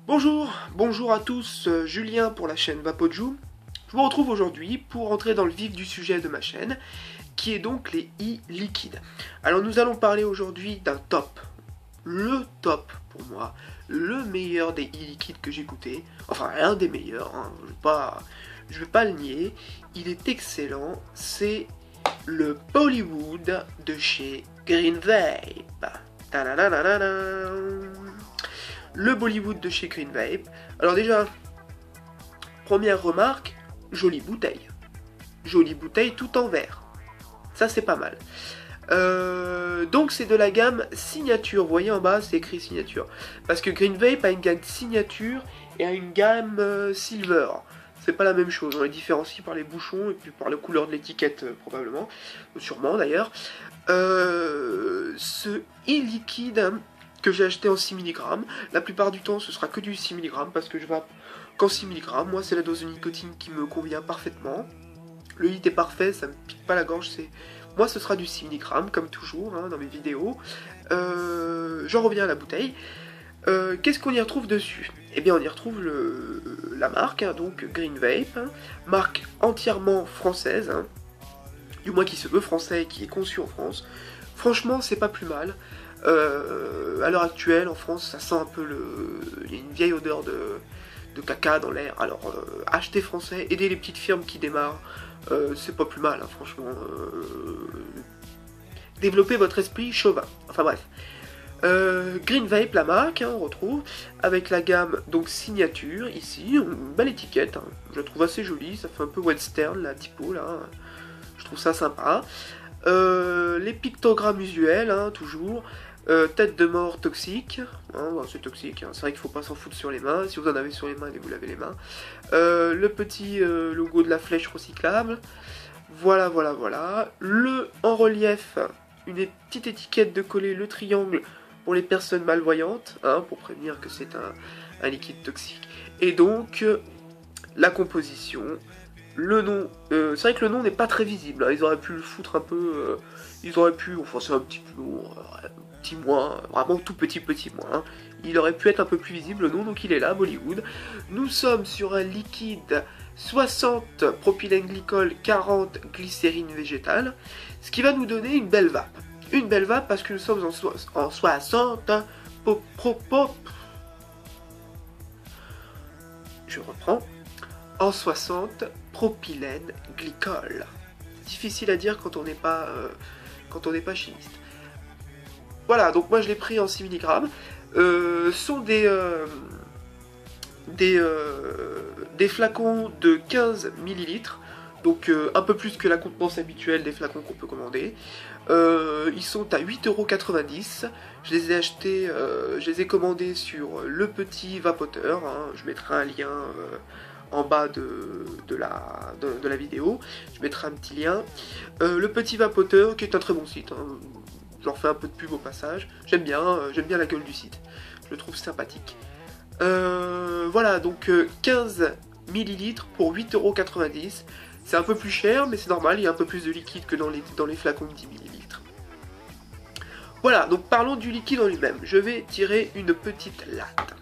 Bonjour à tous, Julien pour la chaîne Vapojou. Je vous retrouve aujourd'hui pour entrer dans le vif du sujet de ma chaîne, qui est donc les e-liquides. Alors nous allons parler aujourd'hui d'un top, le top pour moi, le meilleur des e-liquides que j'ai goûté, enfin un des meilleurs, hein, je vais pas le nier, il est excellent, c'est le Bollywood de chez Green Vape. Ta-da-da-da-da-da. Le Bollywood de chez Green Vape. Alors déjà, première remarque, jolie bouteille. Jolie bouteille tout en verre. Ça c'est pas mal. Donc c'est de la gamme signature. Vous voyez en bas c'est écrit signature. Parce que Green Vape a une gamme signature et a une gamme silver. C'est pas la même chose, on les différencie par les bouchons et puis par la couleur de l'étiquette probablement. Sûrement d'ailleurs. Ce e-liquide que j'ai acheté en 6 mg. La plupart du temps, ce sera que du 6 mg parce que je vape qu'en 6 mg. Moi, c'est la dose de nicotine qui me convient parfaitement. Le hit est parfait, ça me pique pas la gorge. Moi, ce sera du 6 mg comme toujours hein, dans mes vidéos. J'en reviens à la bouteille. Qu'est-ce qu'on y retrouve dessus? Eh bien, on y retrouve la marque, hein, donc Green Vape, hein, marque entièrement française, hein, du moins qui se veut français et qui est conçu en France. Franchement, c'est pas plus mal. À l'heure actuelle, en France, ça sent un peu il y a une vieille odeur de caca dans l'air. Alors, achetez français, aidez les petites firmes qui démarrent, c'est pas plus mal, hein, franchement. Développez votre esprit chauvin. Enfin bref. Green Vape, la marque, hein, on retrouve, avec la gamme donc signature, ici, une belle étiquette, hein, je la trouve assez jolie, ça fait un peu western, la typo, là, je trouve ça sympa. Les pictogrammes usuels, hein, toujours. Tête de mort toxique, hein, bon, c'est toxique, hein. C'est vrai qu'il faut pas s'en foutre sur les mains, si vous en avez sur les mains, allez vous laver les mains. Le petit logo de la flèche recyclable, voilà. Le en relief, une petite étiquette de coller le triangle pour les personnes malvoyantes, hein, pour prévenir que c'est un liquide toxique. Et donc, la composition, le nom, c'est vrai que le nom n'est pas très visible, hein. Ils auraient pu le foutre un peu, enfin c'est un petit peu lourd, petit moins, vraiment tout petit moins, hein. Il aurait pu être un peu plus visible le nom, donc il est là, Bollywood. Nous sommes sur un liquide 60 propylène glycol, 40 glycérine végétale, ce qui va nous donner une belle vape. Une belle vape parce que nous sommes en 60 je reprends. En 60 propylène glycol. Difficile à dire quand on n'est pas chimiste. Voilà, donc moi je l'ai pris en 6 mg. Sont des flacons de 15 ml. Donc un peu plus que la contenance habituelle des flacons qu'on peut commander. Ils sont à 8,90 €. Je les ai achetés, je les ai commandés sur le petit vapoteur. Hein. Je mettrai un lien en bas de la vidéo. Je mettrai un petit lien. Le petit vapoteur qui est un très bon site. Hein. Je leur fais un peu de pub au passage. J'aime bien la gueule du site. Je le trouve sympathique. Voilà, donc 15 ml pour 8,90 €. C'est un peu plus cher, mais c'est normal, il y a un peu plus de liquide que dans les flacons de 10 ml. Voilà, donc parlons du liquide en lui-même. Je vais tirer une petite latte.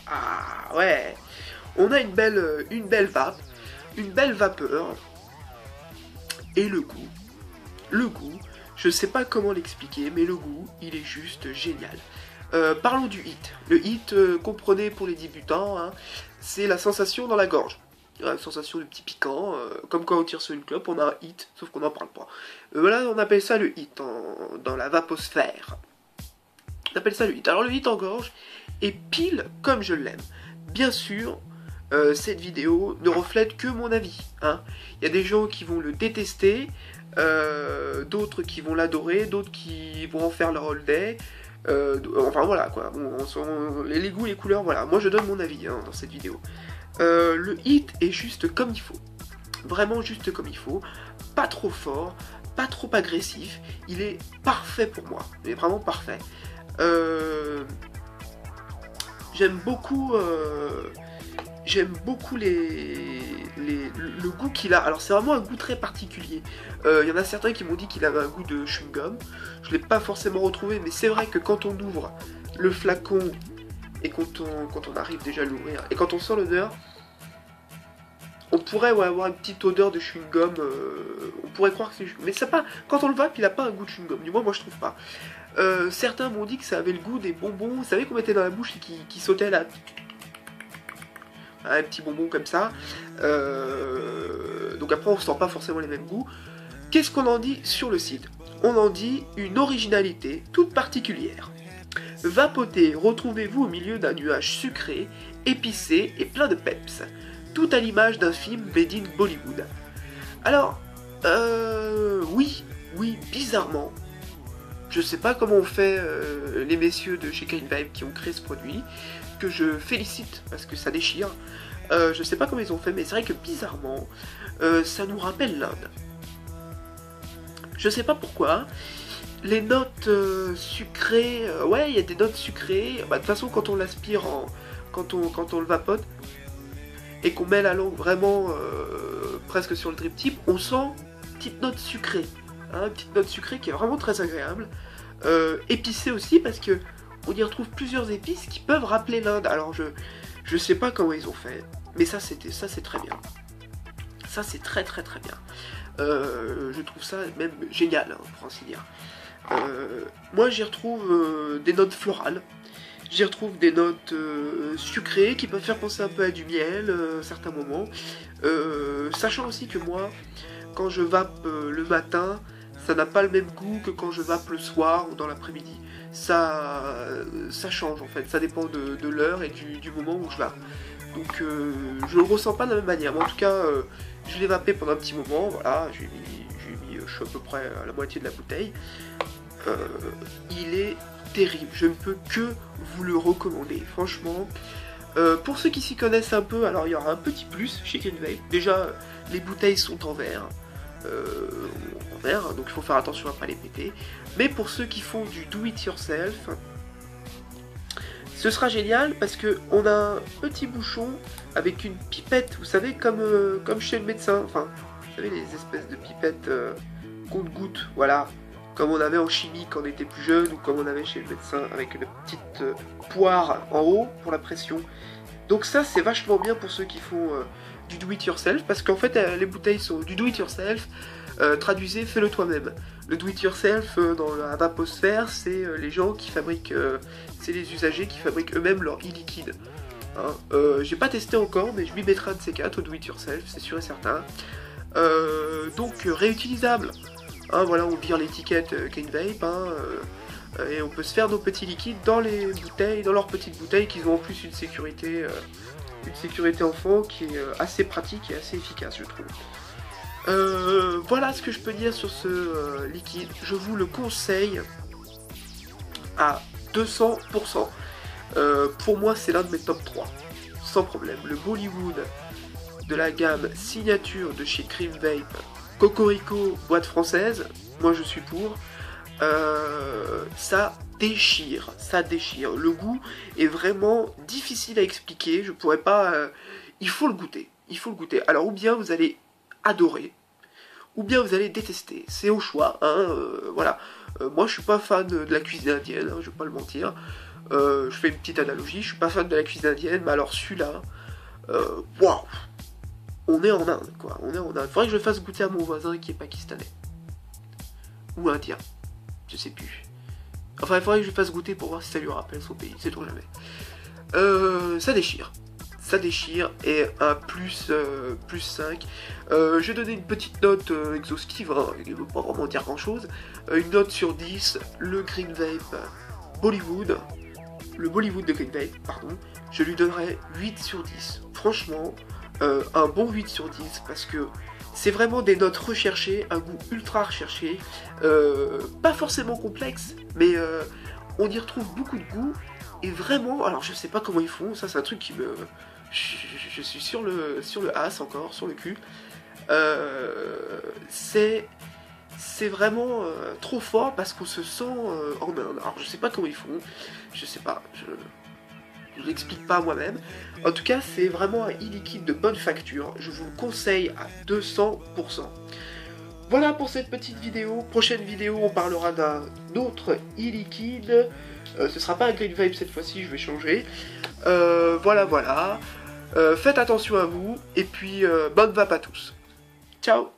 Ah ouais, on a une belle vape, une belle vapeur. Et le goût, je sais pas comment l'expliquer, mais le goût, il est juste génial. Parlons du hit. Le hit, comprenez pour les débutants, hein, c'est la sensation dans la gorge. La sensation de petit piquant, comme quand on tire sur une clope, on a un hit, sauf qu'on n'en parle pas. Voilà, on appelle ça le hit dans la vaposphère. On appelle ça le hit. Alors le hit en gorge est pile comme je l'aime. Bien sûr, cette vidéo ne reflète que mon avis. Hein. Il y a des gens qui vont le détester, d'autres qui vont l'adorer, d'autres qui vont en faire leur holiday. Enfin voilà quoi, les goûts, les couleurs, voilà. Moi je donne mon avis hein, dans cette vidéo. Le hit est juste comme il faut. Vraiment juste comme il faut. Pas trop fort, pas trop agressif. Il est parfait pour moi. Il est vraiment parfait. J'aime beaucoup j'aime beaucoup le goût qu'il a. Alors c'est vraiment un goût très particulier. Il y en a certains qui m'ont dit qu'il avait un goût de chewing-gum. Je l'ai pas forcément retrouvé, mais c'est vrai que quand on ouvre le flacon et quand on arrive déjà à l'ouvrir et quand on sent l'odeur, on pourrait avoir une petite odeur de chewing-gum. On pourrait croire que c'est... Mais c'est pas... Quand on le vape, il a pas un goût de chewing-gum. Du moins, moi je trouve pas. Certains m'ont dit que ça avait le goût des bonbons. Vous savez qu'on mettait dans la bouche et qui sautaient là. Un petit bonbon comme ça. Donc après, on sent pas forcément les mêmes goûts. Qu'est-ce qu'on en dit sur le site? On en dit une originalité toute particulière. Vapotez, retrouvez-vous au milieu d'un nuage sucré, épicé et plein de peps. Tout à l'image d'un film made in Bollywood. Alors, oui, bizarrement. Je sais pas comment on fait les messieurs de chez Green Vibe qui ont créé ce produit, que je félicite parce que ça déchire. Je sais pas comment ils ont fait, mais c'est vrai que bizarrement, ça nous rappelle l'Inde. Je sais pas pourquoi. Les notes sucrées, ouais, il y a des notes sucrées. Bah, de toute façon, quand on l'aspire, quand on le vapote, et qu'on met la langue vraiment presque sur le drip tip, on sent une petite note sucrée. Hein, petite note sucrée qui est vraiment très agréable. Épicée aussi, parce que on y retrouve plusieurs épices qui peuvent rappeler l'Inde. Alors, je sais pas comment ils ont fait, mais ça c'est très bien. Ça c'est très bien. Je trouve ça même génial, hein, pour ainsi dire. Moi j'y retrouve des notes florales, j'y retrouve des notes sucrées qui peuvent faire penser un peu à du miel à certains moments. Sachant aussi que moi, quand je vape le matin, ça n'a pas le même goût que quand je vape le soir ou dans l'après-midi. Ça change en fait, ça dépend de l'heure et du moment où je vape. Donc je le ressens pas de la même manière, mais en tout cas je l'ai vapé pendant un petit moment, voilà, je suis à peu près à la moitié de la bouteille. Il est terrible, je ne peux que vous le recommander, franchement. Pour ceux qui s'y connaissent un peu, alors il y aura un petit plus chez Green Vape. Déjà, les bouteilles sont en verre. Donc il faut faire attention à ne pas les péter. Mais pour ceux qui font du do it yourself, ce sera génial parce que on a un petit bouchon avec une pipette, vous savez, comme chez le médecin, enfin, vous savez, les espèces de pipettes compte-gouttes, voilà, comme on avait en chimie quand on était plus jeune, ou comme on avait chez le médecin avec une petite poire en haut pour la pression. Donc ça, c'est vachement bien pour ceux qui font du do it yourself, parce qu'en fait, les bouteilles sont du do it yourself. Traduisez, fais-le toi-même. Le do-it-yourself dans la vaposphère, c'est les gens qui fabriquent, c'est les usagers qui fabriquent eux-mêmes leur e-liquide. Hein. J'ai pas testé encore, mais je m'y mettrai un de ces quatre au do-it-yourself, c'est sûr et certain. Donc réutilisable. Hein, voilà, on vire l'étiquette Green Vape, hein, et on peut se faire nos petits liquides dans les bouteilles, dans leurs petites bouteilles, qui ont en plus une sécurité enfant qui est assez pratique et assez efficace, je trouve. Voilà ce que je peux dire sur ce liquide. Je vous le conseille à 200%. Pour moi, c'est l'un de mes top 3. Sans problème. Le Bollywood de la gamme signature de chez Green Vape, Cocorico, boîte française. Moi, je suis pour. Ça déchire. Ça déchire. Le goût est vraiment difficile à expliquer. Je pourrais pas... il faut le goûter. Il faut le goûter. Alors, ou bien vous allez adorer, ou bien vous allez détester, c'est au choix, hein, voilà. Moi je suis pas fan de la cuisine indienne, hein, je vais pas le mentir, je fais une petite analogie, je suis pas fan de la cuisine indienne, mais alors celui-là, waouh, on est en Inde, quoi, on est en Inde. Faudrait que je le fasse goûter à mon voisin qui est pakistanais, ou indien, je sais plus. Enfin il faudrait que je le fasse goûter pour voir si ça lui rappelle son pays, c'est tout jamais. Ça déchire. Ça déchire, et un plus 5. Je vais donner une petite note exhaustive, hein, il ne veut pas vraiment dire grand chose. Une note sur 10, le Green Vape Bollywood, le Bollywood de Green Vape, pardon, je lui donnerai 8 sur 10. Franchement, un bon 8 sur 10, parce que c'est vraiment des notes recherchées, un goût ultra recherché, pas forcément complexe, mais on y retrouve beaucoup de goût, et vraiment, alors je sais pas comment ils font, ça c'est un truc qui me... Je suis sur le as encore, sur le cul. C'est vraiment trop fort parce qu'on se sent en Inde. Alors je sais pas comment ils font, je sais pas. je vous l'explique pas moi-même. En tout cas, c'est vraiment un e-liquide de bonne facture, je vous le conseille à 200%. Voilà pour cette petite vidéo. Prochaine vidéo, on parlera d'un autre e-liquide. Ce sera pas un Green Vape cette fois-ci, je vais changer. Voilà. Faites attention à vous, et puis bonne vape à tous. Ciao.